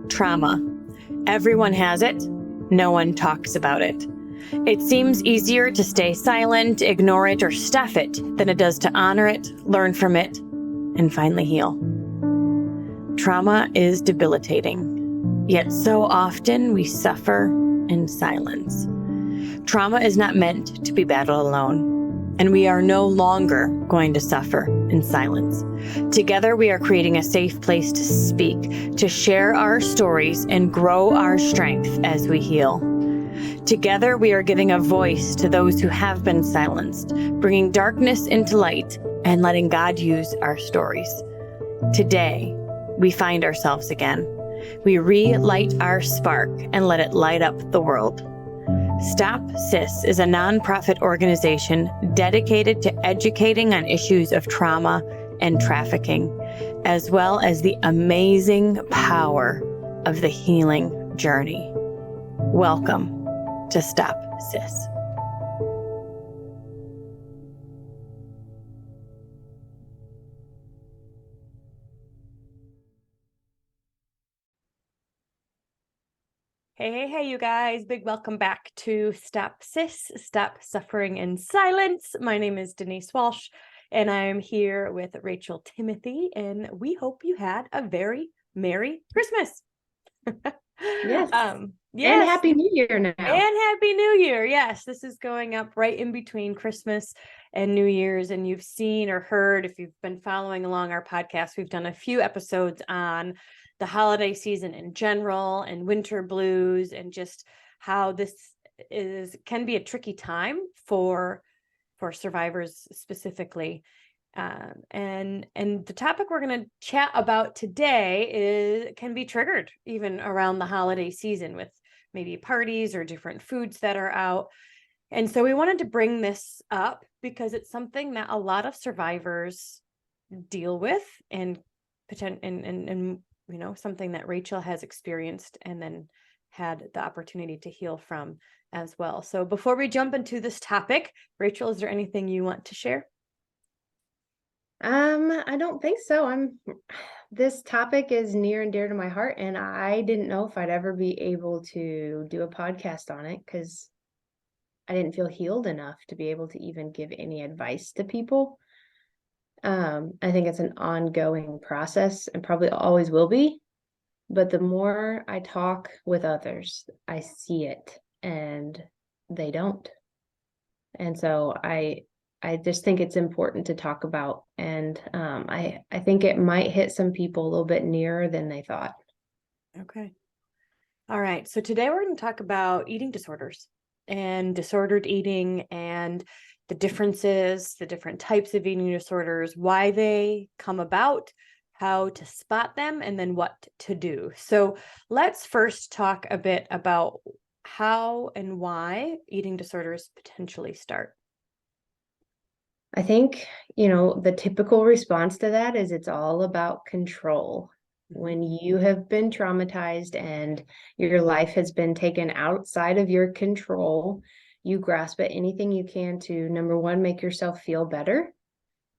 Trauma. Everyone has it. No one talks about it. It seems easier to stay silent, ignore it, or stuff it than it does to honor it, learn from it, and finally heal. Trauma is debilitating, yet so often we suffer in silence. Trauma is not meant to be battled alone, and we are no longer going to suffer in silence. Together, we are creating a safe place to speak, to share our stories, and grow our strength as we heal. Together, we are giving a voice to those who have been silenced, bringing darkness into light, and letting God use our stories. Today, we find ourselves again. We relight our spark and let it light up the world. Stop SIS is a nonprofit organization dedicated to educating on issues of trauma and trafficking, as well as the amazing power of the healing journey. Welcome to Stop SIS. Hey, you guys. Big welcome back to Stop SIS, Stop Suffering in Silence. My name is Denise Walsh, and I'm here with Rachel Timothy, and we hope you had a very Merry Christmas. Yes. Yes. And Happy New Year now. And Happy New Year. Yes, this is going up right in between Christmas and New Year's. And you've seen or heard, if you've been following along our podcast, we've done a few episodes on the holiday season in general and winter blues and just how this can be a tricky time for survivors specifically. And the topic we're going to chat about today can be triggered even around the holiday season with maybe parties or different foods that are out. And so we wanted to bring this up because it's something that a lot of survivors deal with and something that Rachel has experienced and then had the opportunity to heal from as well. So before we jump into this topic, Rachel, is there anything you want to share? I don't think so. This topic is near and dear to my heart, and I didn't know if I'd ever be able to do a podcast on it because I didn't feel healed enough to be able to even give any advice to people. I think it's an ongoing process and probably always will be. But the more I talk with others, I see it and they don't. And so I just think it's important to talk about. And I think it might hit some people a little bit nearer than they thought. Okay. All right. So today we're going to talk about eating disorders and disordered eating and the differences, the different types of eating disorders, why they come about, how to spot them, and then what to do. So let's first talk a bit about how and why eating disorders potentially start. I think, the typical response to that is it's all about control. When you have been traumatized and your life has been taken outside of your control, you grasp at anything you can to, number one, make yourself feel better.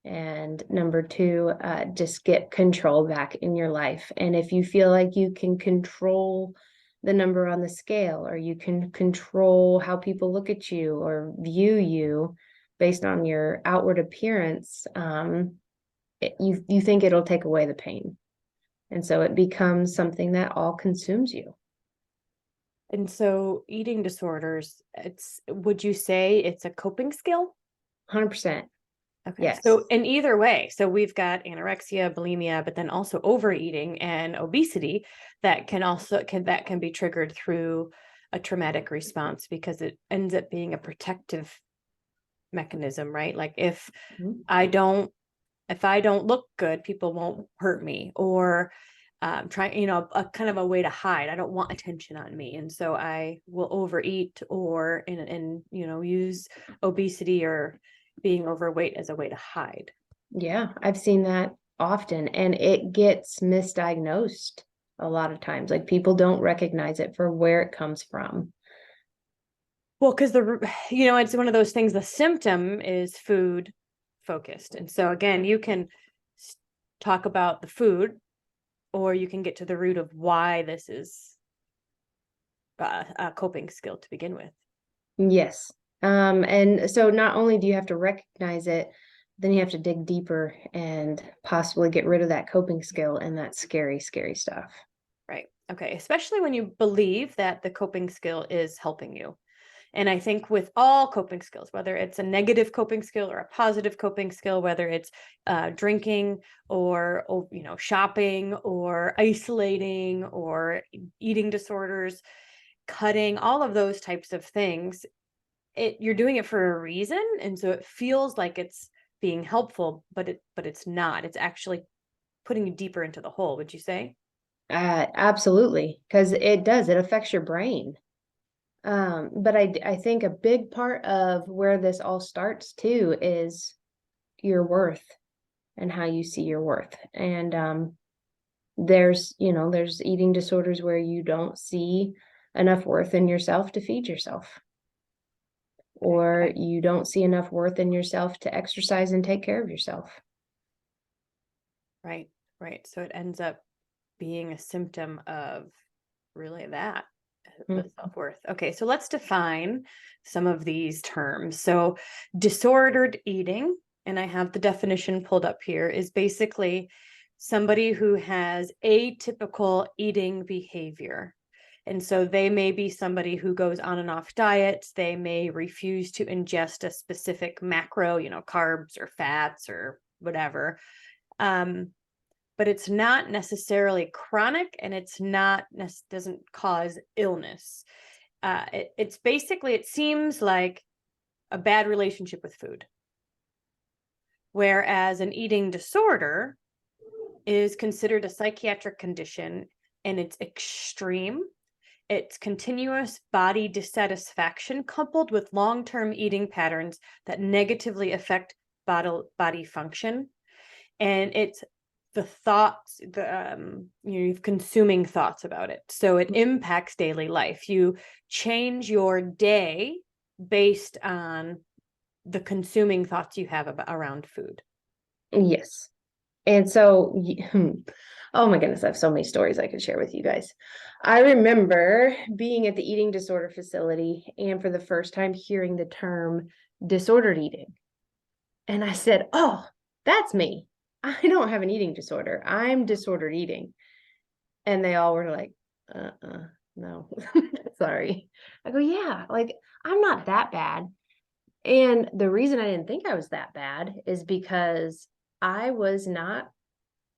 And number two, just get control back in your life. And if you feel like you can control the number on the scale, or you can control how people look at you or view you based on your outward appearance, you think it'll take away the pain. And so it becomes something that all consumes you. And so eating disorders, would you say it's a coping skill? 100%. Okay. Yes. So in either way, so we've got anorexia, bulimia, but then also overeating and obesity that can be triggered through a traumatic response because it ends up being a protective mechanism, right? Like if I don't look good, people won't hurt me, or a kind of a way to hide. I don't want attention on me. And so I will overeat or use obesity or being overweight as a way to hide. Yeah, I've seen that often, and it gets misdiagnosed a lot of times. Like people don't recognize it for where it comes from. Well, because it's one of those things, the symptom is food focused. And so again, you can talk about the food or you can get to the root of why this is a coping skill to begin with. Yes. And so not only do you have to recognize it, then you have to dig deeper and possibly get rid of that coping skill and that scary, scary stuff. Right. Okay. Especially when you believe that the coping skill is helping you. And I think with all coping skills, whether it's a negative coping skill or a positive coping skill, whether it's drinking or shopping or isolating or eating disorders, cutting, all of those types of things, you're doing it for a reason. And so it feels like it's being helpful, but it's not. It's actually putting you deeper into the hole, would you say? Absolutely, because it does, it affects your brain. But I think a big part of where this all starts too is your worth and how you see your worth. And there's eating disorders where you don't see enough worth in yourself to feed yourself, or you don't see enough worth in yourself to exercise and take care of yourself. Right, right. So it ends up being a symptom of really that, the self-worth. Okay, so let's define some of these terms. So disordered eating, and I have the definition pulled up here, is basically somebody who has atypical eating behavior. And so they may be somebody who goes on and off diets. They may refuse to ingest a specific macro, carbs or fats or whatever. But it's not necessarily chronic, and it's not doesn't cause illness. It's basically, it seems like a bad relationship with food. Whereas an eating disorder is considered a psychiatric condition, and it's extreme. It's continuous body dissatisfaction coupled with long-term eating patterns that negatively affect body function. And it's the thoughts, you're consuming thoughts about it. So it impacts daily life. You change your day based on the consuming thoughts you have around food. Yes. And so, oh my goodness, I have so many stories I could share with you guys. I remember being at the eating disorder facility and for the first time hearing the term disordered eating. And I said, oh, that's me. I don't have an eating disorder. I'm disordered eating. And they all were like, no, sorry. I go, yeah, like I'm not that bad. And the reason I didn't think I was that bad is because I was not,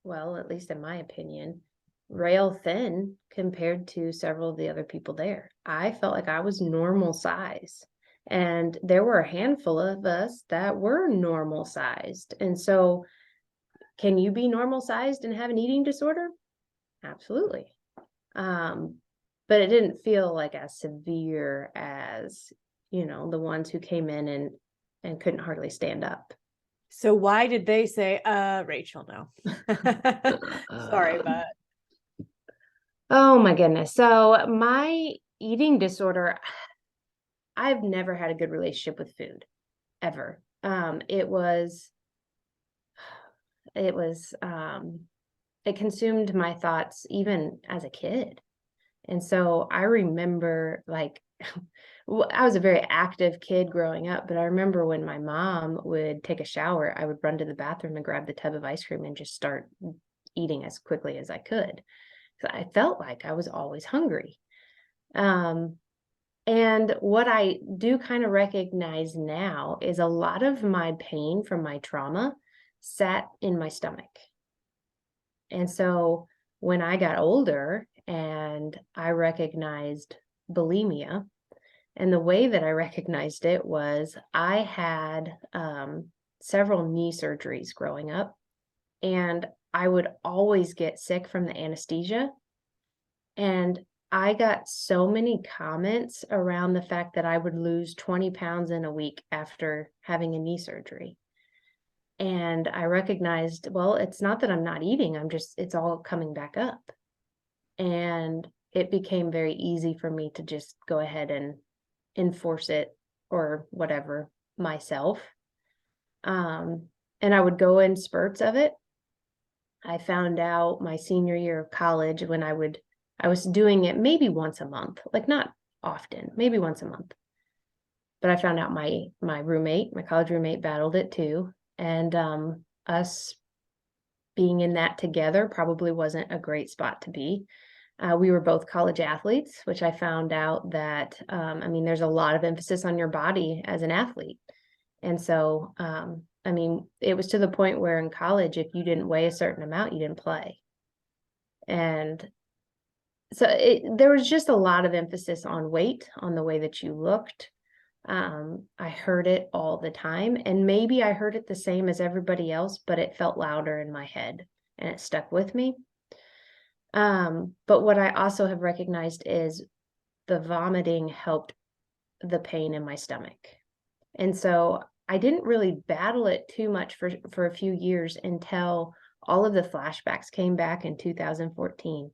well, at least in my opinion, rail thin compared to several of the other people there. I felt like I was normal size. And there were a handful of us that were normal sized. And so, can you be normal sized and have an eating disorder? Absolutely. But it didn't feel like as severe as, the ones who came in and couldn't hardly stand up. So why did they say, Rachel, no? Sorry, but Oh my goodness. So my eating disorder, I've never had a good relationship with food ever. It consumed my thoughts even as a kid. And so I remember I was a very active kid growing up, but I remember when my mom would take a shower, I would run to the bathroom and grab the tub of ice cream and just start eating as quickly as I could. So I felt like I was always hungry. And what I do kind of recognize now is a lot of my pain from my trauma sat in my stomach. And so when I got older and I recognized bulimia, and the way that I recognized it was I had several knee surgeries growing up, and I would always get sick from the anesthesia. And I got so many comments around the fact that I would lose 20 pounds in a week after having a knee surgery. And I recognized, well, it's not that I'm not eating, it's all coming back up. And it became very easy for me to just go ahead and enforce it or whatever myself. And I would go in spurts of it. I found out my senior year of college when I was doing it maybe once a month, like not often, maybe once a month. But I found out my college roommate battled it too. And us being in that together probably wasn't a great spot to be. We were both college athletes, which I found out that, I mean, there's a lot of emphasis on your body as an athlete. And so, I mean, it was to the point where in college, if you didn't weigh a certain amount, you didn't play. And so there was just a lot of emphasis on weight, on the way that you looked. I heard it all the time, and maybe I heard it the same as everybody else, but it felt louder in my head and it stuck with me. But what I also have recognized is the vomiting helped the pain in my stomach. And so I didn't really battle it too much for a few years until all of the flashbacks came back in 2014.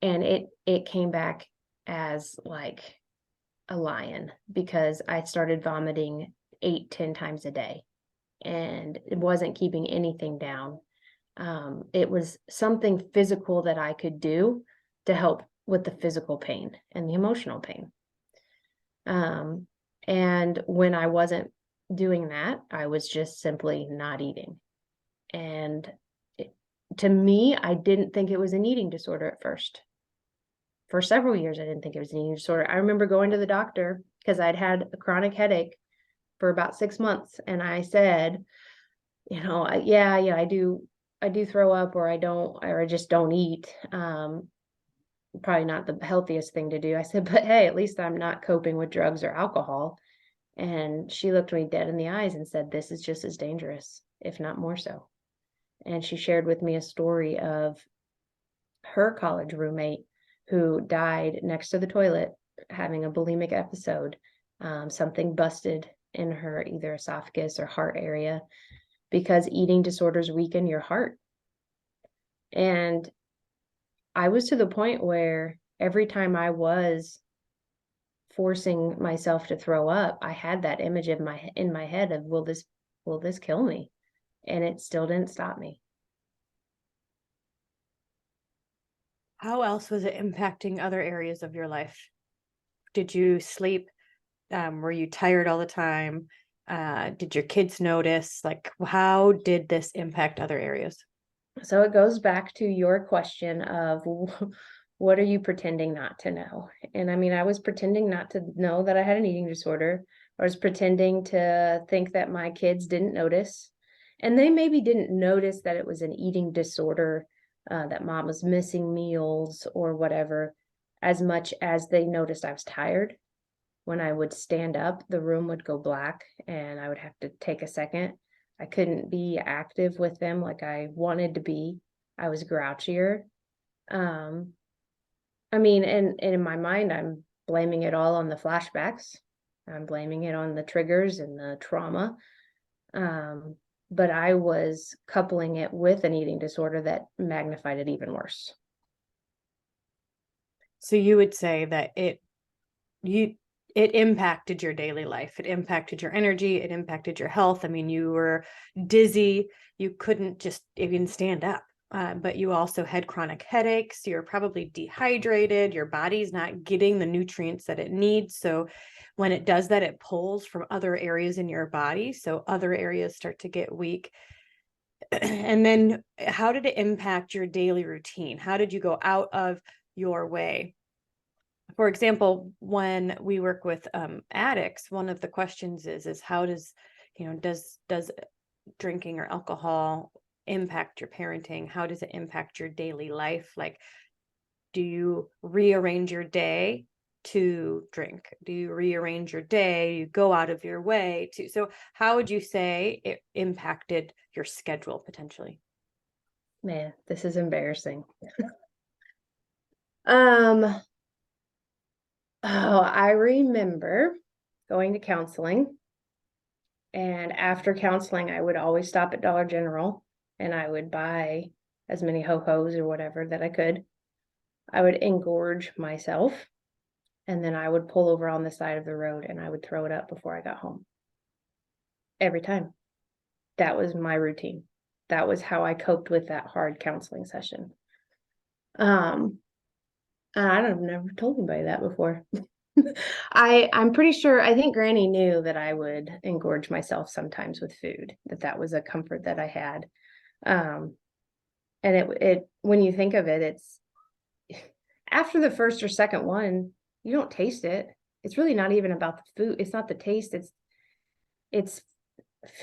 And it came back as like a lion because I started vomiting 8-10 times a day and it wasn't keeping anything down. It was something physical that I could do to help with the physical pain and the emotional pain. And when I wasn't doing that, I was just simply not eating. And to me, I didn't think it was an eating disorder at first. For several years, I didn't think it was an eating disorder. I remember going to the doctor because I'd had a chronic headache for about 6 months. And I said, yeah, I do throw up, or I just don't eat. Probably not the healthiest thing to do. I said, but hey, at least I'm not coping with drugs or alcohol. And she looked me dead in the eyes and said, this is just as dangerous, if not more so. And she shared with me a story of her college roommate who died next to the toilet having a bulimic episode. Something busted in her either esophagus or heart area because eating disorders weaken your heart. And I was to the point where every time I was forcing myself to throw up, I had that image in my head of, will this kill me? And it still didn't stop me. How else was it impacting other areas of your life? Did you sleep? Were you tired all the time? Did your kids notice? Like, how did this impact other areas? So it goes back to your question of what are you pretending not to know? And I mean, I was pretending not to know that I had an eating disorder. I was pretending to think that my kids didn't notice. And they maybe didn't notice that it was an eating disorder, that mom was missing meals or whatever, as much as they noticed I was tired. When I would stand up, the room would go black and I would have to take a second. I couldn't be active with them like I wanted to be. I was grouchier. I mean, and in my mind, I'm blaming it all on the flashbacks. I'm blaming it on the triggers and the trauma. But I was coupling it with an eating disorder that magnified it even worse. So you would say that it impacted your daily life. It impacted your energy. It impacted your health. I mean, you were dizzy. You couldn't just even stand up. But you also had chronic headaches. You're probably dehydrated. Your body's not getting the nutrients that it needs. So when it does that, it pulls from other areas in your body. So other areas start to get weak. And then how did it impact your daily routine? How did you go out of your way? For example, when we work with addicts, one of the questions is how does drinking or alcohol impact your parenting? How does it impact your daily life? Like, do you rearrange your day to drink? Do you rearrange your day? You go out of your way to, so how would you say it impacted your schedule potentially? Man, this is embarrassing. Oh, I remember going to counseling, and after counseling, I would always stop at Dollar General and I would buy as many ho-hos or whatever that I could. I would engorge myself, and then I would pull over on the side of the road and I would throw it up before I got home. Every time. That was my routine. that was how I coped with that hard counseling session. I've never told anybody that before. I'm pretty sure, I think Granny knew that I would engorge myself sometimes with food, that was a comfort that I had. Um, and it when you think of it, it's after the first or second one, you don't taste it. It's really not even about the food. It's not the taste. It's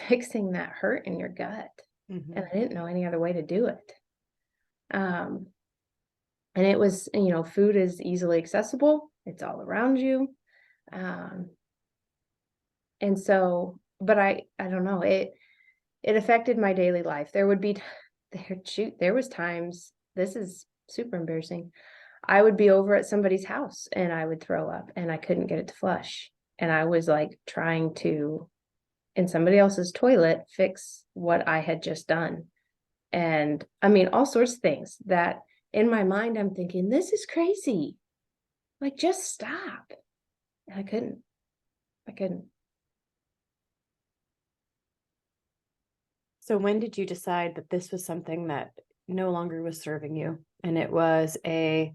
fixing that hurt in your gut. Mm-hmm. And I didn't know any other way to do it. And it was, food is easily accessible. It's all around you. And so, but I don't know, it affected my daily life. There was times, this is super embarrassing. I would be over at somebody's house and I would throw up and I couldn't get it to flush. And I was like trying to, in somebody else's toilet, fix what I had just done. And I mean, all sorts of things that in my mind, I'm thinking, this is crazy. Like, just stop. And I couldn't. So when did you decide that this was something that no longer was serving you? And it was a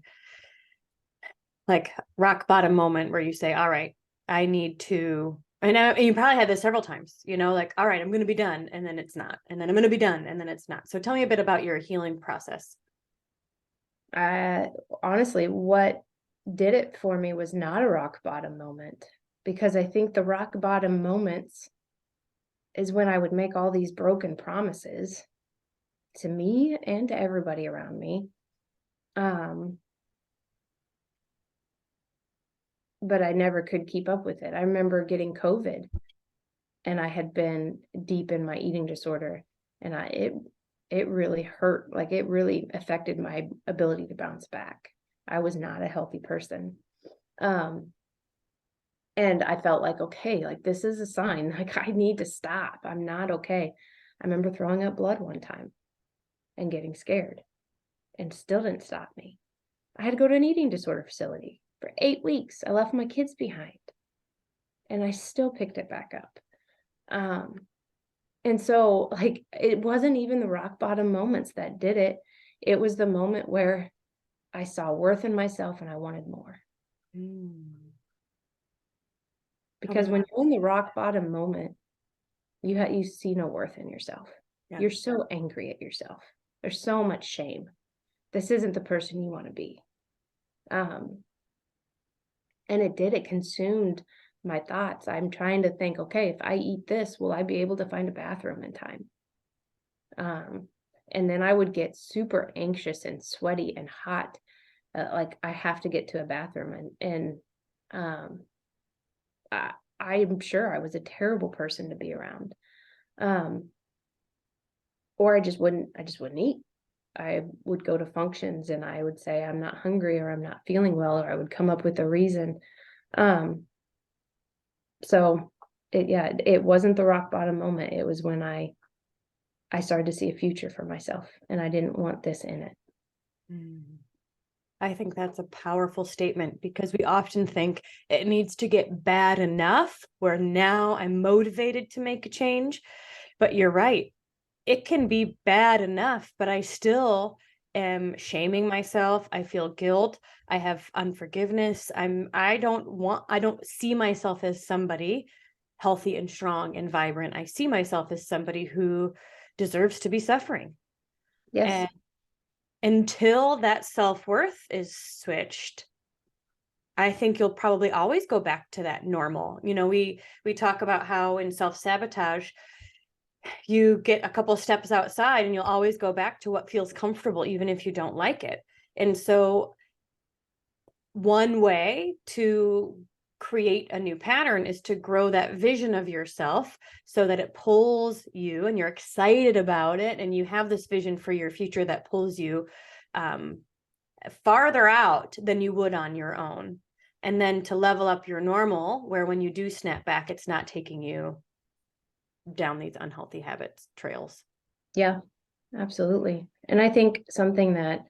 like rock bottom moment where you say, all right, I need to, and you probably had this several times, like, all right, I'm going to be done. And then it's not. And then I'm going to be done. And then it's not. So tell me a bit about your healing process. Honestly, what did it for me was not a rock bottom moment, because I think the rock bottom moments is when I would make all these broken promises to me and to everybody around me. But I never could keep up with it. I remember getting COVID and I had been deep in my eating disorder, and it really hurt. Like, it really affected my ability to bounce back. I was not a healthy person. And I felt like, okay, like, this is a sign, like, I need to stop. I'm not okay. I remember throwing up blood one time and getting scared, and still didn't stop me. I had to go to an eating disorder facility for 8 weeks. I left my kids behind and I still picked it back up. And so, like, it wasn't even the rock bottom moments that did it. It was the moment where I saw worth in myself and I wanted more. Because when you're in the rock bottom moment, you see no worth in yourself. Yeah. You're so angry at yourself. There's so much shame. This isn't the person you want to be. And it consumed my thoughts. I'm trying to think, okay, if I eat this, will I be able to find a bathroom in time? And then I would get super anxious and sweaty and hot. Like, I have to get to a bathroom, and I'm sure I was a terrible person to be around. Or I just wouldn't eat. I would go to functions and I would say, I'm not hungry, or I'm not feeling well, or I would come up with a reason. So it wasn't the rock bottom moment. It was when I started to see a future for myself, and I didn't want this in it. I think that's a powerful statement, because we often think it needs to get bad enough where now I'm motivated to make a change. But you're right. It can be bad enough, but I still am shaming myself. I feel guilt. I have unforgiveness. I don't see myself as somebody healthy and strong and vibrant. I see myself as somebody who deserves to be suffering. Yes. And until that self-worth is switched, I think you'll probably always go back to that normal. We talk about how in self-sabotage, you get a couple steps outside and you'll always go back to what feels comfortable, even if you don't like it. And so one way to create a new pattern is to grow that vision of yourself so that it pulls you and you're excited about it. And you have this vision for your future that pulls you farther out than you would on your own. And then to level up your normal, where when you do snap back, it's not taking you down these unhealthy habits trails. Yeah, absolutely. And I think something that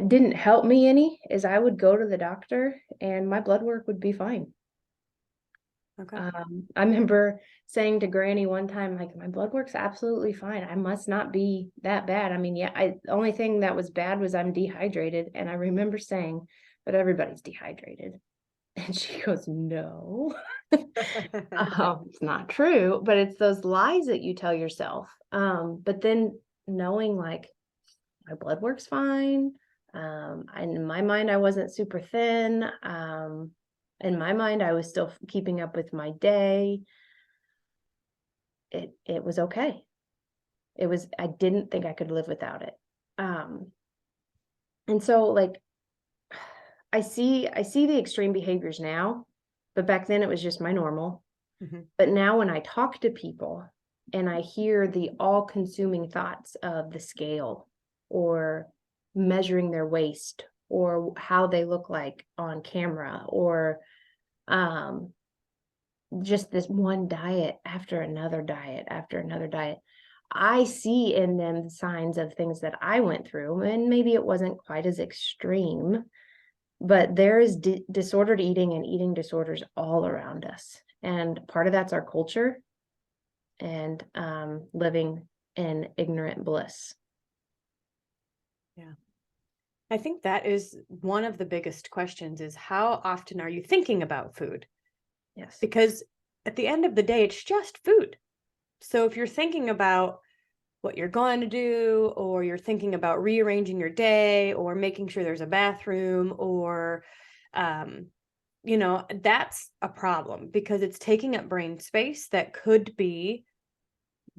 didn't help me any is I would go to the doctor and my blood work would be fine. Okay. I remember saying to Granny one time, like, my blood work's absolutely fine. I must not be that bad. I mean, yeah, the only thing that was bad was I'm dehydrated. And I remember saying, but everybody's dehydrated. And she goes, no, it's not true, but it's those lies that you tell yourself. But then knowing like my blood work's fine. In my mind, I wasn't super thin. In my mind, I was still keeping up with my day. It was okay. I didn't think I could live without it. And so like I see the extreme behaviors now, but back then it was just my normal. Mhm. But now when I talk to people and I hear the all-consuming thoughts of the scale or measuring their waist or how they look like on camera or just this one diet after another diet after another diet, I see in them signs of things that I went through, and maybe it wasn't quite as extreme, but there is disordered eating and eating disorders all around us. And part of that's our culture and living in ignorant bliss. Yeah. I think that is one of the biggest questions is how often are you thinking about food? Yes. Because at the end of the day, it's just food. So if you're thinking about what you're going to do, or you're thinking about rearranging your day, or making sure there's a bathroom, or, that's a problem because it's taking up brain space that could be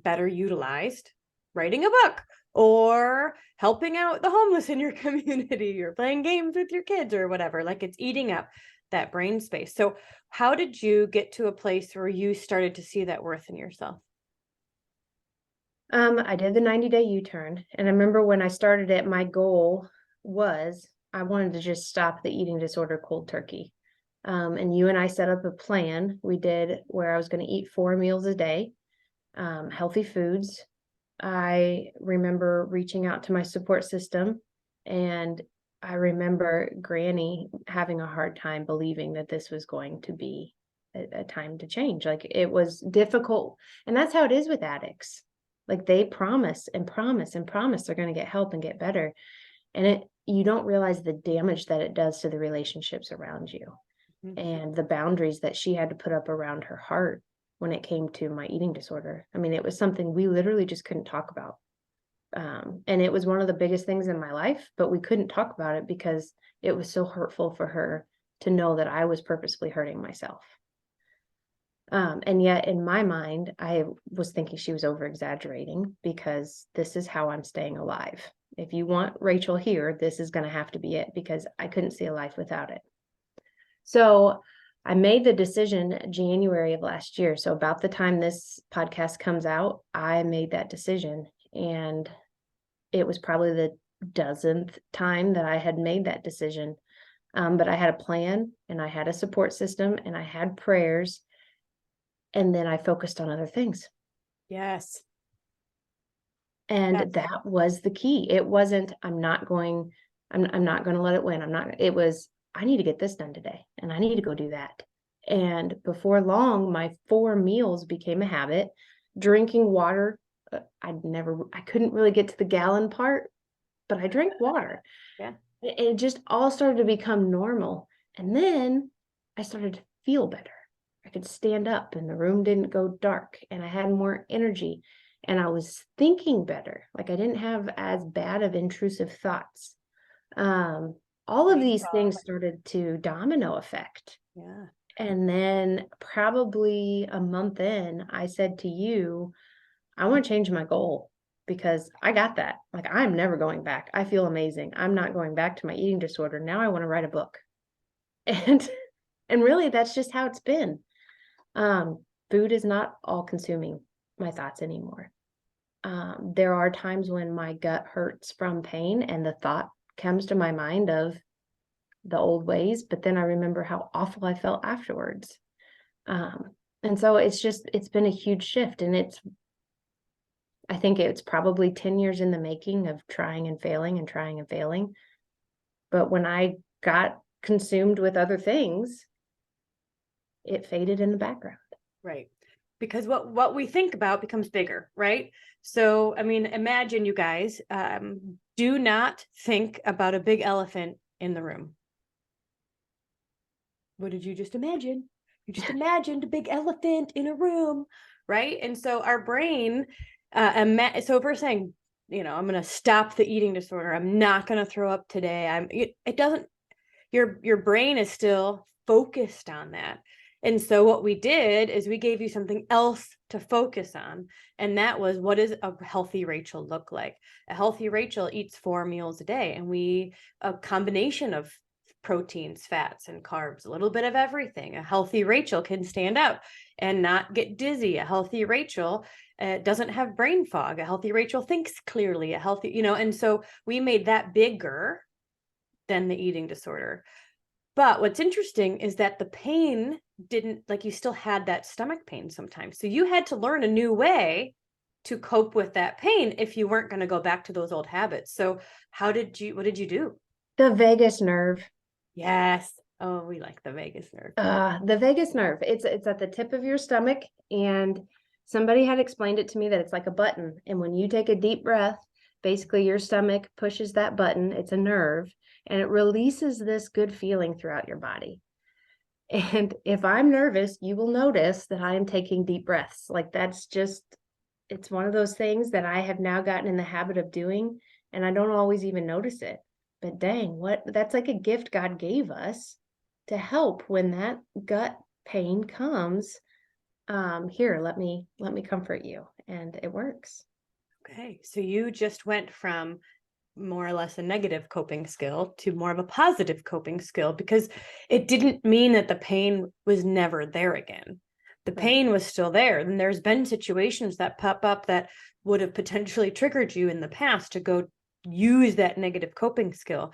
better utilized writing a book or helping out the homeless in your community or playing games with your kids or whatever. Like it's eating up that brain space. So how did you get to a place where you started to see that worth in yourself? I did the 90-day U-turn, and I remember when I started it, my goal was I wanted to just stop the eating disorder cold turkey. And you and I set up a plan we did where I was going to eat 4 meals a day, healthy foods. I remember reaching out to my support system, and I remember Granny having a hard time believing that this was going to be a time to change. Like it was difficult, and that's how it is with addicts. Like they promise and promise and promise they're going to get help and get better, and you don't realize the damage that it does to the relationships around you and the boundaries that she had to put up around her heart when it came to my eating disorder. I mean, it was something we literally just couldn't talk about. And it was one of the biggest things in my life, but we couldn't talk about it because it was so hurtful for her to know that I was purposefully hurting myself. And yet in my mind, I was thinking she was over exaggerating because this is how I'm staying alive. If you want Rachel here, this is going to have to be it because I couldn't see a life without it. So I made the decision January of last year. So about the time this podcast comes out, I made that decision. And it was probably the dozenth time that I had made that decision. But I had a plan and I had a support system and I had prayers. And then I focused on other things. Yes. And Yes. that was the key. It wasn't, I'm not going to let it win. It was, I need to get this done today and I need to go do that. And before long, my 4 meals became a habit. Drinking water, I couldn't really get to the gallon part, but I drank water. Yeah. It just all started to become normal. And then I started to feel better. I could stand up and the room didn't go dark and I had more energy and I was thinking better. Like I didn't have as bad of intrusive thoughts. All of these things started to domino effect. Yeah. And then probably a month in, I said to you, I want to change my goal because I got that. Like I'm never going back. I feel amazing. I'm not going back to my eating disorder. Now I want to write a book. And really that's just how it's been. Food is not all consuming my thoughts anymore. There are times when my gut hurts from pain and the thought comes to my mind of the old ways, but then I remember how awful I felt afterwards. And so it's been a huge shift, and I think it's probably 10 years in the making of trying and failing and trying and failing. But when I got consumed with other things, it faded in the background. Right. Because what we think about becomes bigger, right? So, I mean, imagine you guys, do not think about a big elephant in the room. What did you just imagine? You just imagined a big elephant in a room, right? And so our brain, so if we're saying, I'm going to stop the eating disorder, I'm not going to throw up today. It doesn't, your brain is still focused on that. And so what we did is we gave you something else to focus on. And that was, what does a healthy Rachel look like? A healthy Rachel eats 4 meals a day, and a combination of proteins, fats, and carbs, a little bit of everything. A healthy Rachel can stand up and not get dizzy. A healthy Rachel doesn't have brain fog. A healthy Rachel thinks clearly. And so we made that bigger than the eating disorder. But what's interesting is that the pain didn't, like, you still had that stomach pain sometimes. So you had to learn a new way to cope with that pain if you weren't going to go back to those old habits. So what did you do? The vagus nerve. Yes. Oh, we like the vagus nerve. The vagus nerve. It's at the tip of your stomach, and somebody had explained it to me that it's like a button. And when you take a deep breath, basically your stomach pushes that button. It's a nerve, and it releases this good feeling throughout your body. And if I'm nervous, you will notice that I am taking deep breaths. Like, it's one of those things that I have now gotten in the habit of doing, and I don't always even notice it. But dang, that's like a gift God gave us to help when that gut pain comes. Here, let me comfort you. And it works. Okay. So you just went from more or less a negative coping skill to more of a positive coping skill, because it didn't mean that the pain was never there again. The pain was still there. And there's been situations that pop up that would have potentially triggered you in the past to go use that negative coping skill.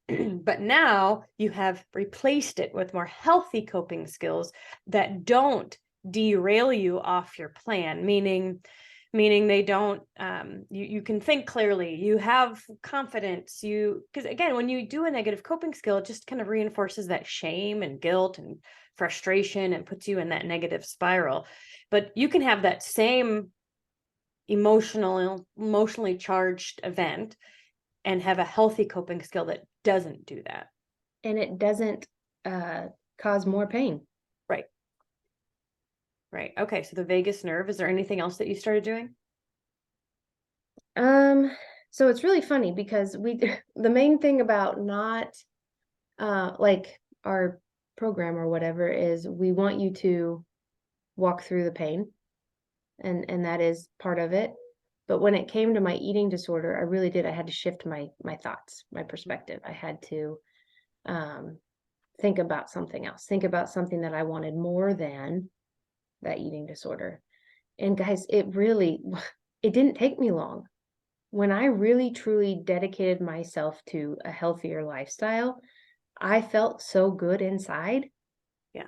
But now you have replaced it with more healthy coping skills that don't derail you off your plan, meaning they don't, you can think clearly, you have confidence, because again, when you do a negative coping skill, it just kind of reinforces that shame and guilt and frustration and puts you in that negative spiral. But you can have that same emotionally charged event and have a healthy coping skill that doesn't do that. And it doesn't cause more pain. Right. Right. Okay. So the vagus nerve, is there anything else that you started doing? So it's really funny because the main thing about not like our program or whatever is we want you to walk through the pain, and that is part of it. But when it came to my eating disorder, I had to shift my thoughts, my perspective. I had to think about something else, think about something that I wanted more than that eating disorder. And guys, it didn't take me long. When I really truly dedicated myself to a healthier lifestyle, I felt so good inside. Yeah.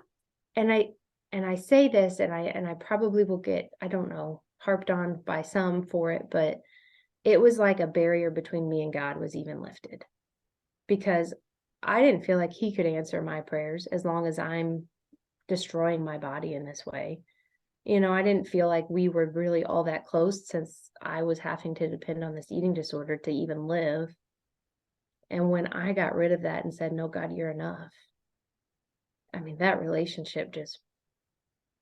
And I say this, and I probably will get, I don't know, harped on by some for it, but it was like a barrier between me and God was even lifted, because I didn't feel like he could answer my prayers as long as I'm destroying my body in this way. I didn't feel like we were really all that close, since I was having to depend on this eating disorder to even live. And when I got rid of that and said, no, God, you're enough, I mean, that relationship just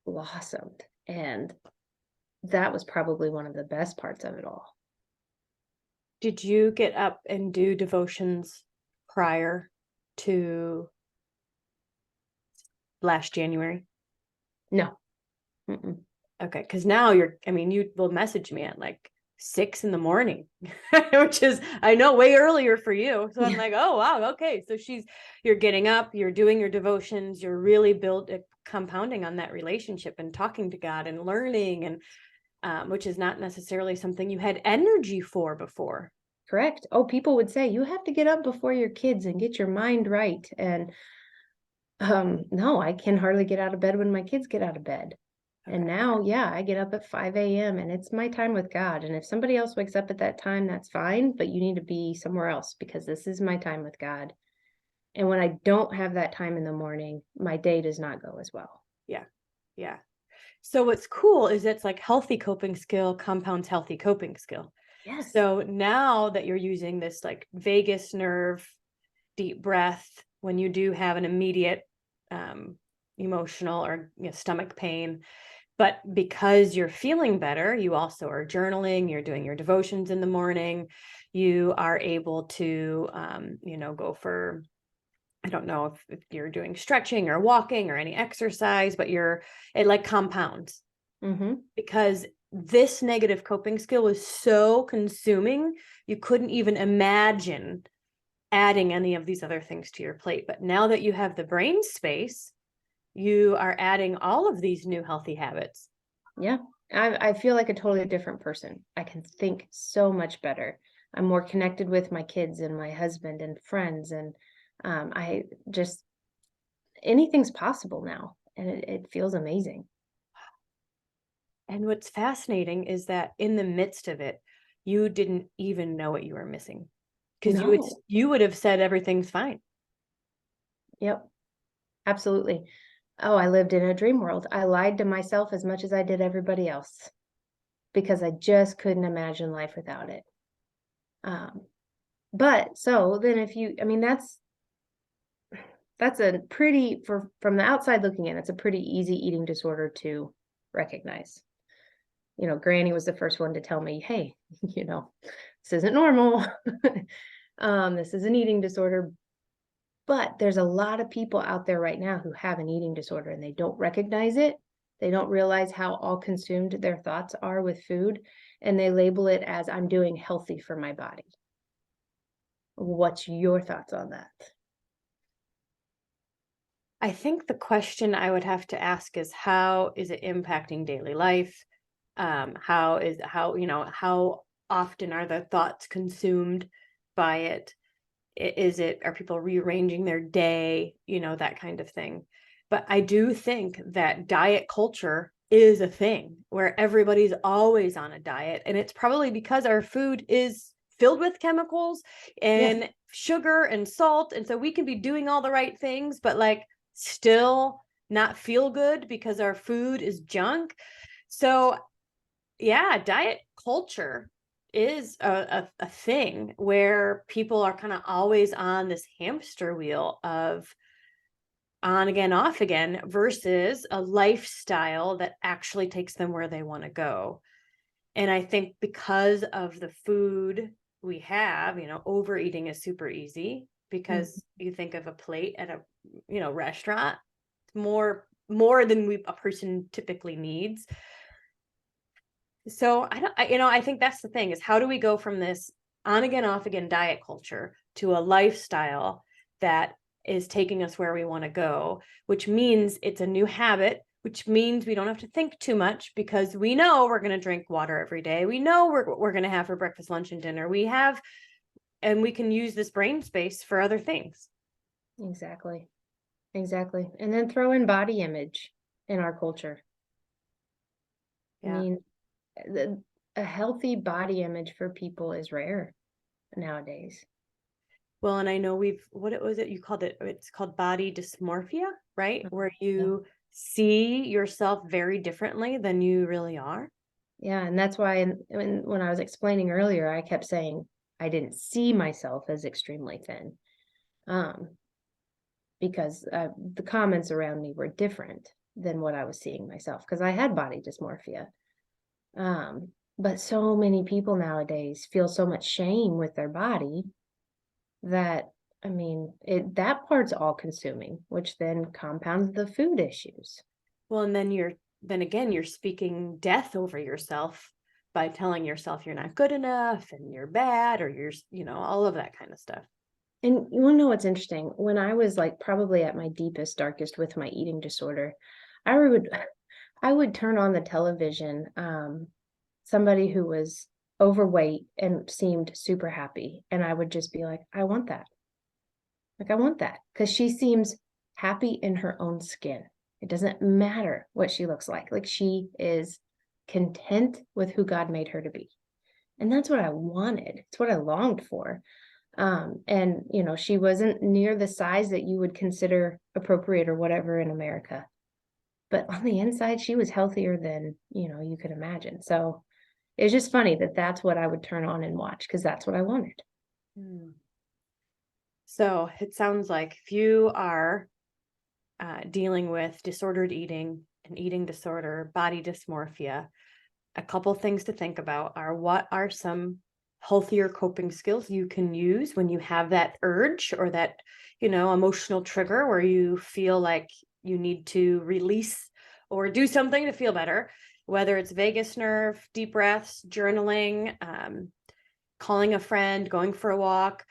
blossomed. And that was probably one of the best parts of it all. Did you get up and do devotions prior to last January? No. Mm-mm. Okay. Because now you will message me at like 6 a.m, which is, I know, way earlier for you. So I'm like, oh, wow. Okay. So you're getting up, you're doing your devotions, you're really compounding on that relationship and talking to God and learning, and which is not necessarily something you had energy for before. Correct. Oh, people would say you have to get up before your kids and get your mind right. And no, I can hardly get out of bed when my kids get out of bed. Okay. And now, yeah, I get up at 5 a.m. and it's my time with God. And if somebody else wakes up at that time, that's fine, but you need to be somewhere else, because this is my time with God. And when I don't have that time in the morning, my day does not go as well. Yeah. Yeah. So what's cool is it's like healthy coping skill compounds healthy coping skill. Yes. So now that you're using this like vagus nerve, deep breath, when you do have an immediate emotional or stomach pain, but because you're feeling better, you also are journaling, you're doing your devotions in the morning, you are able to, go for, I don't know if you're doing stretching or walking or any exercise, but it like compounds Mm-hmm. because this negative coping skill was so consuming, you couldn't even imagine adding any of these other things to your plate. But now that you have the brain space, you are adding all of these new healthy habits. Yeah. I feel like a totally different person. I can think so much better. I'm more connected with my kids and my husband and friends. And I just, anything's possible now. And it feels amazing. And what's fascinating is that in the midst of it, you didn't even know what you were missing because No. you would have said everything's fine. Yep. Absolutely. Oh, I lived in a dream world. I lied to myself as much as I did everybody else because I just couldn't imagine life without it. Um, but so then if you, I mean, that's a pretty, from the outside looking in, it's a pretty easy eating disorder to recognize. Granny was the first one to tell me, hey, this isn't normal. This is an eating disorder. But there's a lot of people out there right now who have an eating disorder and they don't recognize it. They don't realize how all consumed their thoughts are with food, and they label it as I'm doing healthy for my body. What's your thoughts on that? I think the question I would have to ask is how is it impacting daily life? How often are the thoughts consumed by it? Are people rearranging their day, that kind of thing. But I do think that diet culture is a thing where everybody's always on a diet. And it's probably because our food is filled with chemicals Yes. and sugar and salt. And so we can be doing all the right things, but like still not feel good because our food is junk. So yeah, diet culture is a thing where people are kind of always on this hamster wheel of on again, off again, versus a lifestyle that actually takes them where they want to go. And I think because of the food we have, overeating is super easy because you think of a plate at a, restaurant, more than a person typically needs. So I think that's the thing is how do we go from this on again, off again diet culture to a lifestyle that is taking us where we want to go, which means it's a new habit, which means we don't have to think too much because we know we're going to drink water every day. We know we're going to have for breakfast, lunch, and dinner. And we can use this brain space for other things. Exactly. Exactly. And then throw in body image in our culture. I Yeah. mean, a healthy body image for people is rare nowadays. Well, and I know what was it you called it? It's called body dysmorphia, right? Where Yeah. you see yourself very differently than you really are. Yeah, and that's why when I was explaining earlier, I kept saying I didn't see myself as extremely thin, um, because the comments around me were different than what I was seeing myself because I had body dysmorphia. But so many people nowadays feel so much shame with their body that, I mean, that part's all consuming, which then compounds the food issues. Well, and then again, you're speaking death over yourself by telling yourself you're not good enough and you're bad or you're, all of that kind of stuff. And you want to know what's interesting? When I was like probably at my deepest, darkest with my eating disorder, I would I would turn on the television, somebody who was overweight and seemed super happy, and I would just be like, I want that. Like I want that because she seems happy in her own skin. It doesn't matter what she looks like. Like she is content with who God made her to be. And that's what I wanted. It's what I longed for. And she wasn't near the size that you would consider appropriate or whatever in America. but on the inside, she was healthier than, you could imagine. So it's just funny that that's what I would turn on and watch because that's what I wanted. So it sounds like if you are dealing with disordered eating, an eating disorder, body dysmorphia, a couple things to think about are what are some healthier coping skills you can use when you have that urge or that, emotional trigger where you feel like you need to release or do something to feel better, whether it's vagus nerve, deep breaths, journaling, calling a friend, going for a walk,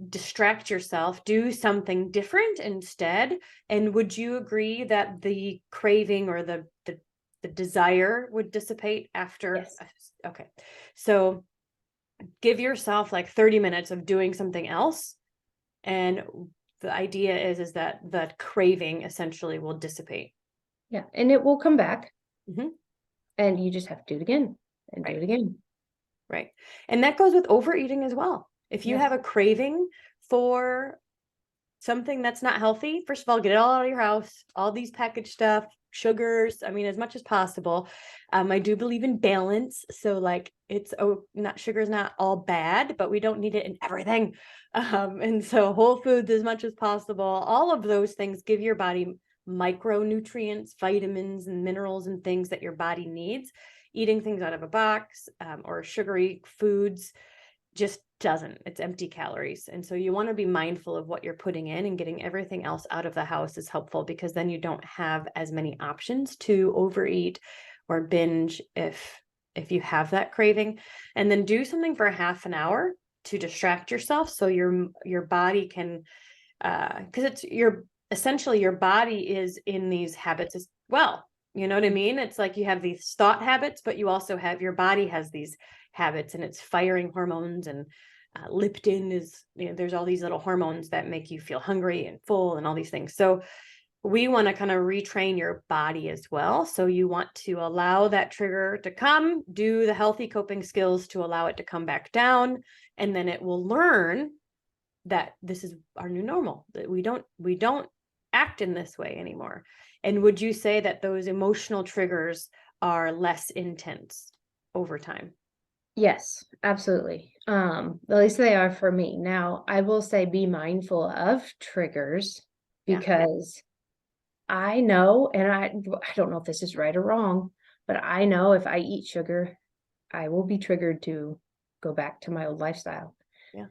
distract yourself, do something different instead. And would you agree that the craving or the desire would dissipate after? Yes. Okay. So give yourself like 30 minutes of doing something else. And the idea is that the craving essentially will dissipate. Yeah. And it will come back. Mm-hmm. And you just have to do it again and Right. do it again. Right. And that goes with overeating as well. If you Yes. have a craving for something that's not healthy, first of all, get it all out of your house, all these packaged stuff, sugars, I mean, as much as possible. I do believe in balance. So like not sugar is not all bad, but we don't need it in everything. And so whole foods as much as possible, all of those things give your body micronutrients, vitamins and minerals and things that your body needs. Eating things out of a box or sugary foods just doesn't. It's empty calories. And so you want to be mindful of what you're putting in, and getting everything else out of the house is helpful because then you don't have as many options to overeat or binge if you have that craving. And then do something for half an hour to distract yourself so your body can because it's essentially your body is in these habits as well. You know what I mean? It's like you have these thought habits, but you also have your body has these habits and it's firing hormones, and leptin is, there's all these little hormones that make you feel hungry and full and all these things. So we want to kind of retrain your body as well. So you want to allow that trigger to come, do the healthy coping skills to allow it to come back down, and then it will learn that this is our new normal, that we don't act in this way anymore. And would you say that those emotional triggers are less intense over time? Yes, absolutely. At least they are for me. Now, I will say be mindful of triggers because I know, and I don't know if this is right or wrong, but I know if I eat sugar, I will be triggered to go back to my old lifestyle. Yeah.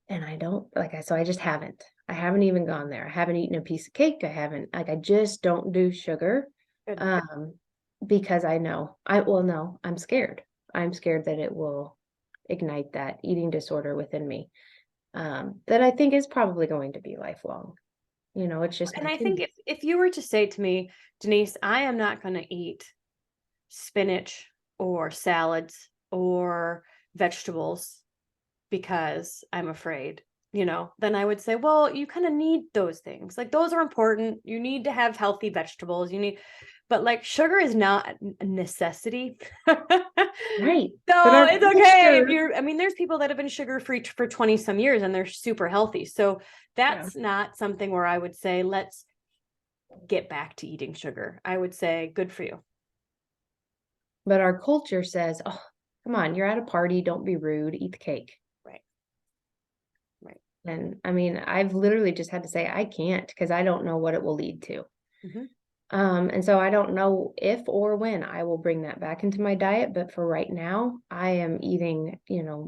And I don't so I just haven't. I haven't even gone there. I haven't eaten a piece of cake. I just don't do sugar. Good. Because I know no, I'm scared. I'm scared that it will ignite that eating disorder within me. That I think is probably going to be lifelong. It's just And my I think tendency. if you were to say to me, Denise, I am not going to eat spinach or salads or vegetables because I'm afraid, then I would say, well, you kind of need those things. Like those are important. You need to have healthy vegetables. But like sugar is not a necessity. Right. But So our it's okay if culture, there's people that have been sugar free for 20 some years and they're super healthy. So yeah, that's not something where I would say, let's get back to eating sugar. I would say, good for you. but our culture says, oh, come on, you're at a party, don't be rude, eat the cake. Right. Right. And I mean, I've literally just had to say I can't because I don't know what it will lead to. Mm-hmm. And so I don't know if or when I will bring that back into my diet, but for right now, I am eating,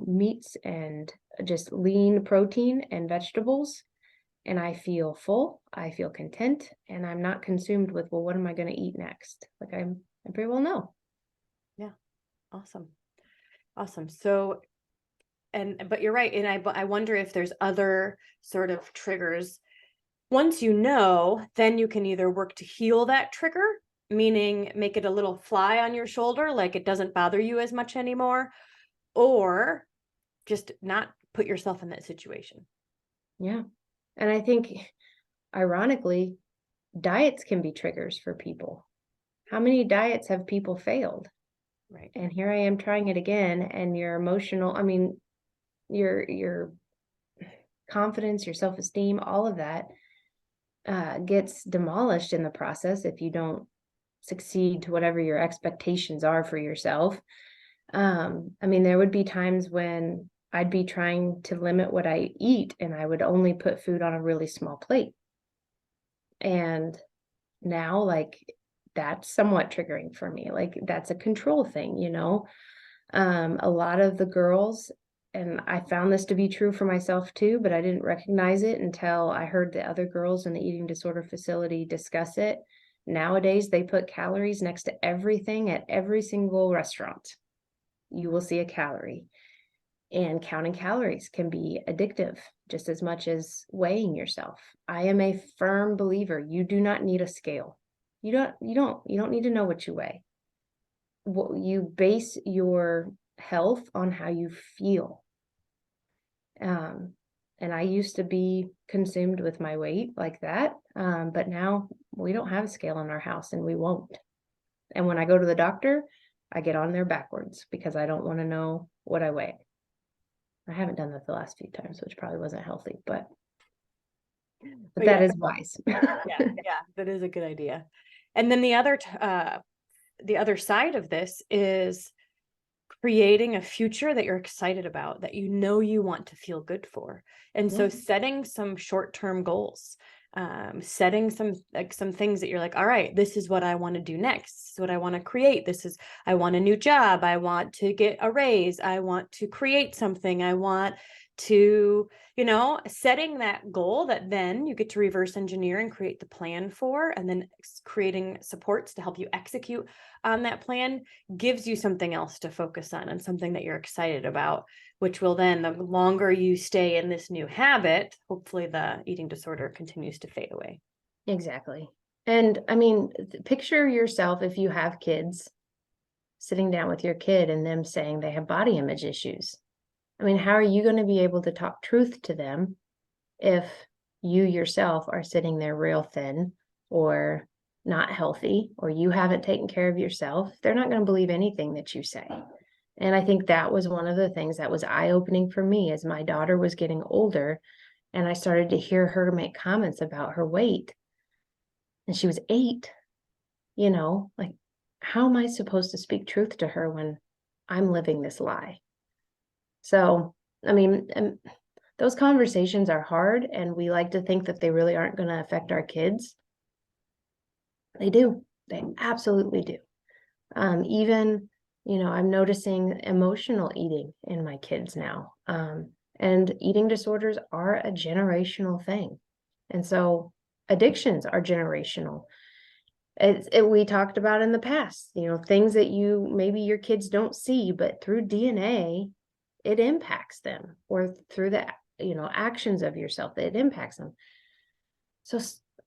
meats and just lean protein and vegetables, and I feel full, I feel content, and I'm not consumed with, well, what am I going to eat next? I very well know. Yeah. Awesome. Awesome. So, but you're right. And I wonder if there's other sort of triggers. Once you know, then you can either work to heal that trigger, meaning make it a little fly on your shoulder, like it doesn't bother you as much anymore, or just not put yourself in that situation. Yeah. And I think, ironically, diets can be triggers for people. How many diets have people failed? Right. And here I am trying it again, and your emotional, I mean, your confidence, your self-esteem, all of that gets demolished in the process if you don't succeed to whatever your expectations are for yourself. I mean, there would be times when I'd be trying to limit what I eat and I would only put food on a really small plate. And now, like, that's somewhat triggering for me. Like, that's a control thing, you know? A lot of the girls, and I found this to be true for myself too, but I didn't recognize it until I heard the other girls in the eating disorder facility discuss it. Nowadays, they put calories next to everything at every single restaurant. You will see a calorie. And counting calories can be addictive just as much as weighing yourself. I am a firm believer. You do not need a scale. You don't need to know what you weigh. You base your health on how you feel. And I used to be consumed with my weight like that. But now we don't have a scale in our house and we won't. And when I go to the doctor, I get on there backwards because I don't want to know what I weigh. I haven't done that the last few times, which probably wasn't healthy, but that yeah, is wise. yeah, that is a good idea. And then the other side of this is creating a future that you're excited about, that you know you want to feel good for. And so setting some short-term goals, setting some things that you're like, all right, this is what I want to do next. This is what I want to create. I want a new job. I want to get a raise. I want to create something. I want to, setting that goal that then you get to reverse engineer and create the plan for, and then creating supports to help you execute on that plan gives you something else to focus on and something that you're excited about, which will then, the longer you stay in this new habit, hopefully the eating disorder continues to fade away. Exactly. And I mean, picture yourself, if you have kids, sitting down with your kid and them saying they have body image issues. I mean, how are you going to be able to talk truth to them if you yourself are sitting there real thin or not healthy, or you haven't taken care of yourself? They're not going to believe anything that you say. And I think that was one of the things that was eye-opening for me as my daughter was getting older and I started to hear her make comments about her weight. And she was 8, like, how am I supposed to speak truth to her when I'm living this lie? So, I mean, those conversations are hard, and we like to think that they really aren't going to affect our kids. They do. They absolutely do. Even, I'm noticing emotional eating in my kids now. And eating disorders are a generational thing. And so addictions are generational. We talked about in the past, things that maybe your kids don't see, but through DNA, it impacts them, or through the, actions of yourself, that it impacts them. So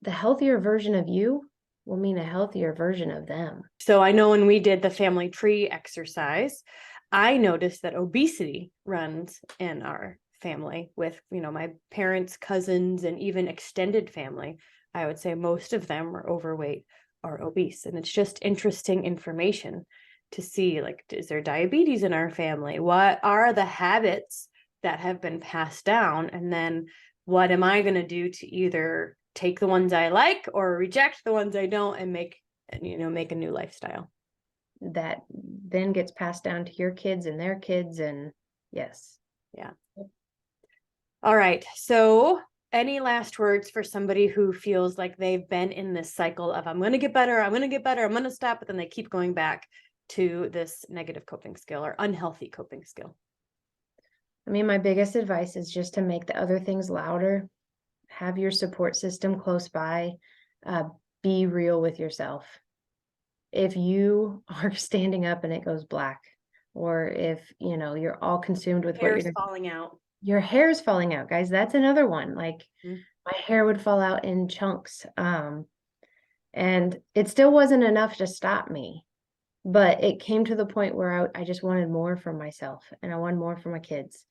the healthier version of you will mean a healthier version of them. So I know when we did the family tree exercise, I noticed that obesity runs in our family with, my parents, cousins, and even extended family. I would say most of them are overweight or obese. And it's just interesting information to see, like, is there diabetes in our family? What are the habits that have been passed down? And then what am I going to do to either take the ones I like or reject the ones I don't and make a new lifestyle that then gets passed down to your kids and their kids. And yes. Yeah. All right. So any last words for somebody who feels like they've been in this cycle of, I'm going to get better, I'm going to stop, but then they keep going back to this negative coping skill or unhealthy coping skill? I mean, my biggest advice is just to make the other things louder. Have your support system close by. Be real with yourself. If you are standing up and it goes black, or if, you're all consumed with Hair's falling out. Your hair's falling out, guys. That's another one. Like, my hair would fall out in chunks. And it still wasn't enough to stop me. But it came to the point where I just wanted more for myself, and I wanted more for my kids.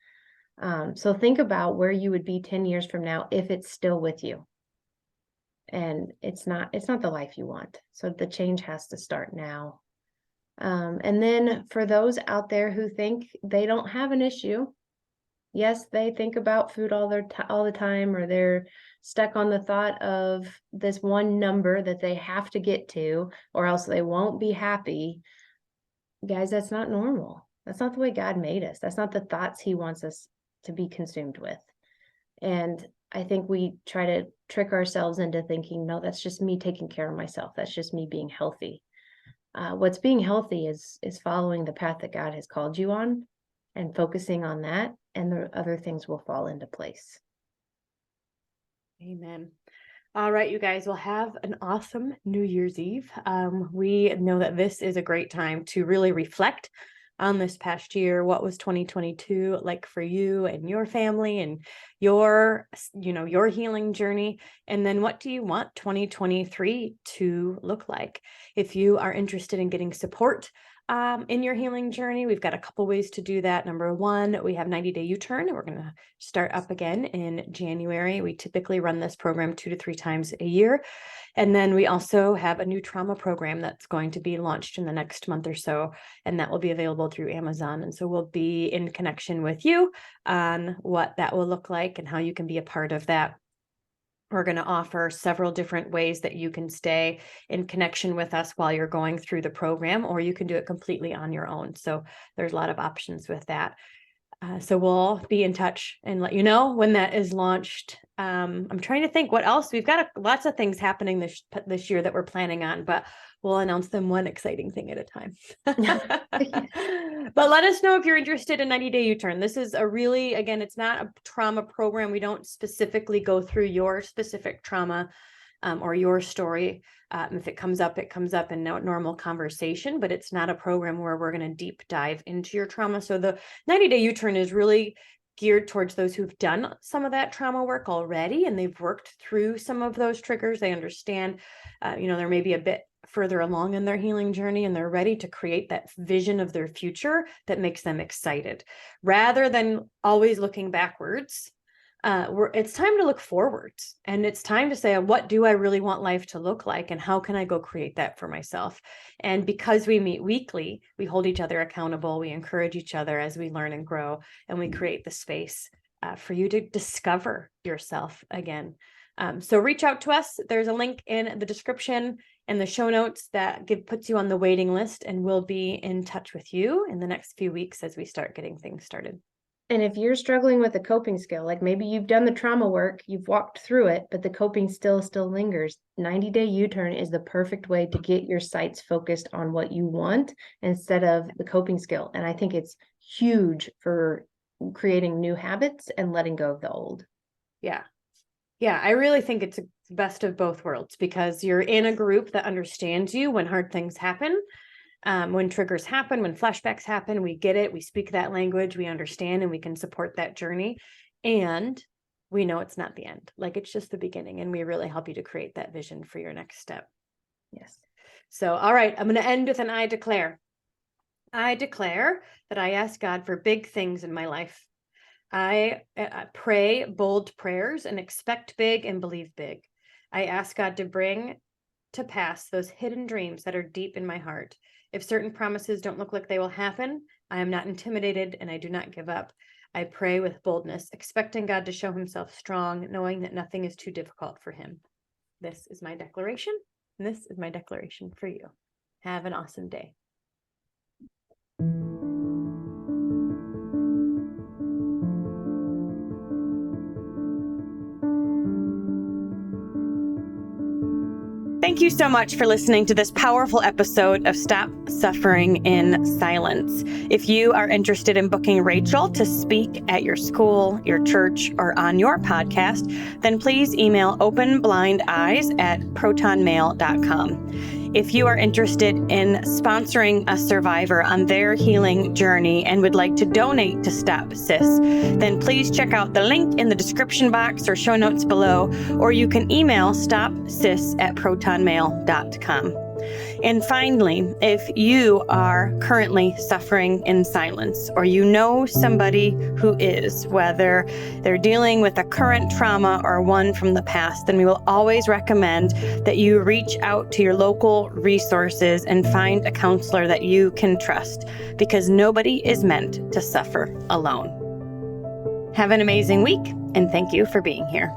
So think about where you would be 10 years from now if it's still with you. And it's not the life you want. So the change has to start now. And then for those out there who think they don't have an issue, Yes, they think about food all the time, or they're stuck on the thought of this one number that they have to get to, or else they won't be happy. Guys, that's not normal. That's not the way God made us. That's not the thoughts he wants us to be consumed with. And I think we try to trick ourselves into thinking, no, that's just me taking care of myself. That's just me being healthy. What's being healthy is following the path that God has called you on and focusing on that, and the other things will fall into place. Amen. All right, you guys will have an awesome New Year's Eve. We know that this is a great time to really reflect on this past year. What was 2022 like for you and your family and your healing journey? And then what do you want 2023 to look like? If you are interested in getting support in your healing journey, we've got a couple ways to do that. Number one, we have 90-day U-turn. We're going to start up again in January. We typically run this program 2 to 3 times a year. And then we also have a new trauma program that's going to be launched in the next month or so, and that will be available through Amazon. And so we'll be in connection with you on what that will look like and how you can be a part of that. We're going to offer several different ways that you can stay in connection with us while you're going through the program, or you can do it completely on your own. So there's a lot of options with that. So we'll be in touch and let you know when that is launched. I'm trying to think what else. We've got lots of things happening this year that we're planning on, but we'll announce them one exciting thing at a time. But let us know if you're interested in 90-day U-turn. This is again, it's not a trauma program. We don't specifically go through your specific trauma or your story. If it comes up in normal conversation, but it's not a program where we're going to deep dive into your trauma. So the 90-day U-turn is really geared towards those who've done some of that trauma work already, and they've worked through some of those triggers. They understand, they're maybe a bit further along in their healing journey, and they're ready to create that vision of their future that makes them excited, rather than always looking backwards. It's time to look forwards, and it's time to say, what do I really want life to look like, and how can I go create that for myself? And because we meet weekly, we hold each other accountable. We encourage each other as we learn and grow, and we create the space for you to discover yourself again. So reach out to us. There's a link in the description and the show notes that puts you on the waiting list, and we'll be in touch with you in the next few weeks as we start getting things started. And if you're struggling with a coping skill, like maybe you've done the trauma work, you've walked through it, but the coping still lingers, 90-day U-turn is the perfect way to get your sights focused on what you want instead of the coping skill. And I think it's huge for creating new habits and letting go of the old. Yeah. Yeah, I really think it's the best of both worlds, because you're in a group that understands you when hard things happen. When triggers happen, when flashbacks happen, we get it. We speak that language, we understand, and we can support that journey. And we know it's not the end. Like, it's just the beginning. And we really help you to create that vision for your next step. Yes. So, all right, I'm going to end with an I declare. I declare that I ask God for big things in my life. I pray bold prayers and expect big and believe big. I ask God to bring to pass those hidden dreams that are deep in my heart. If certain promises don't look like they will happen, I am not intimidated and I do not give up. I pray with boldness, expecting God to show himself strong, knowing that nothing is too difficult for him. This is my declaration, and this is my declaration for you. Have an awesome day. Thank you so much for listening to this powerful episode of Stop Suffering in Silence. If you are interested in booking Rachel to speak at your school, your church, or on your podcast, then please email OpenBlindEyes@protonmail.com. If you are interested in sponsoring a survivor on their healing journey and would like to donate to Stop SIS, then please check out the link in the description box or show notes below, or you can email stopsis@protonmail.com. And finally, if you are currently suffering in silence, or you know somebody who is, whether they're dealing with a current trauma or one from the past, then we will always recommend that you reach out to your local resources and find a counselor that you can trust, because nobody is meant to suffer alone. Have an amazing week, and thank you for being here.